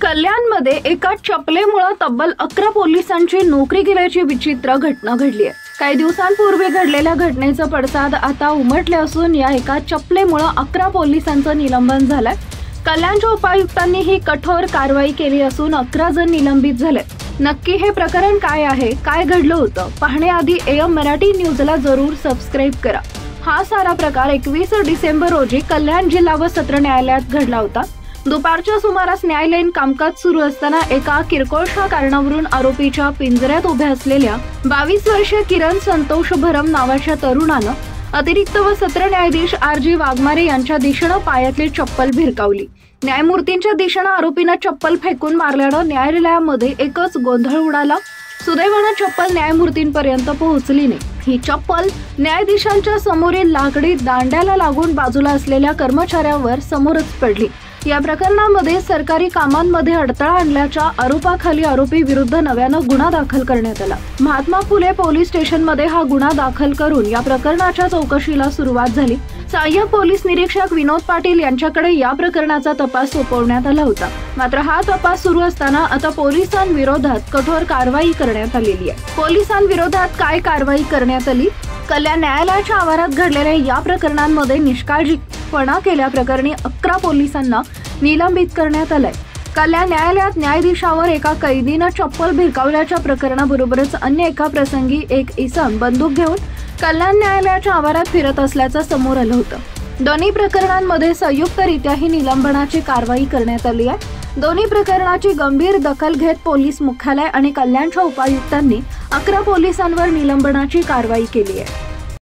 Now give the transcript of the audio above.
कल्याणमध्ये एका चपलेमुळे तब्बल 11 पोलिसांची नोकरी गेल्याची विचित्र घटना घडली आहे। काही दिवसांपूर्वी घडलेल्या घटनेचा पडसाद आता उमटले असून या एका चपलेमुळे 11 पोलिसांचं निलंबन झालंय। कल्याणच्या उपायुक्तांनी ही कठोर कारवाई केली असून 11 जण निलंबित झाले। नक्की हे प्रकरण काय आहे, काय घडलं होतं पाहण्याआधी AM मराठी न्यूजला जरूर सबस्क्राइब करा। हा सारा प्रकार 21 डिसेंबर रोजी कल्याण जिल्हा व सत्र न्यायालयात घडला होता। दुपारच्या सुमारास न्यायालयीन कामकाज सुरू असताना एका किरकोळशा कारणावरून आरोपीच्या पिंजऱ्यात उभ्या असलेल्या 22 वर्षीय किरण संतोष भरम नावाच्या तरुणानं अतिरिक्त व सत्र न्यायाधीश RG वाघमारे यांच्या दिशेने पायातली चप्पल भिरकावली। न्यायमूर्तींच्या दिशेने आरोपीनं चप्पल फेकून मारल्यानं न्यायालयामध्ये एकच गोंधळ उडाला। सुदैवानं चप्पल न्यायमूर्तींपर्यंत पोहोचली नाही। ही चप्पल न्यायाधीशांच्या समोरील लाकडी दांड्याला लागून बाजूला असलेल्या कर्मचाऱ्यावर समोरच पडली। या प्रकरणामध्ये सरकारी कामांमध्ये अडथळा आणल्याच्या आरोपाखाली आरोपी विरुद्ध नव्यानं गुन्हा दाखल करण्यात आला। महात्मा फुले पोलीस स्टेशनमध्ये हा गुन्हा दाखल करून या प्रकरणाच्या चौकशीला सुरुवात झाली। सहाय्यक पोलीस निरीक्षक विनोद पाटील यांच्याकडे या प्रकरणाचा तपास सोपवण्यात आला होता। मात्र हा तपास सुरू असताना आता पोलिसांविरोधात कठोर कारवाई करण्यात आलेली आहे। पोलिसांविरोधात काय कारवाई करण्यात आली? कल्याण न्यायालयाच्या आवारात घडलेल्या या प्रकरणांमध्ये निष्काळजीपणा केल्याप्रकरणी 11 पोलिसांना निलंबित करण्यात आलंय। कल्याण न्यायालयात न्यायाधीशावर एका कैदीनं चप्पल भिरकावल्याच्या प्रकरणाबरोबरच अन्य एका प्रसंगी एक इसम बंदूक घेऊन कल्याण न्यायालयाच्या आवारात फिरत असल्याचं समोर आलं होतं। दोन्ही प्रकरणांमध्ये संयुक्तरित्या ही निलंबनाची कारवाई करण्यात आली आहे। दोन्ही प्रकरणाची गंभीर दखल घेत पोलीस मुख्यालय आणि कल्याणच्या उपायुक्तांनी 11 पोलिसांवर निलंबनाची कारवाई केली आहे।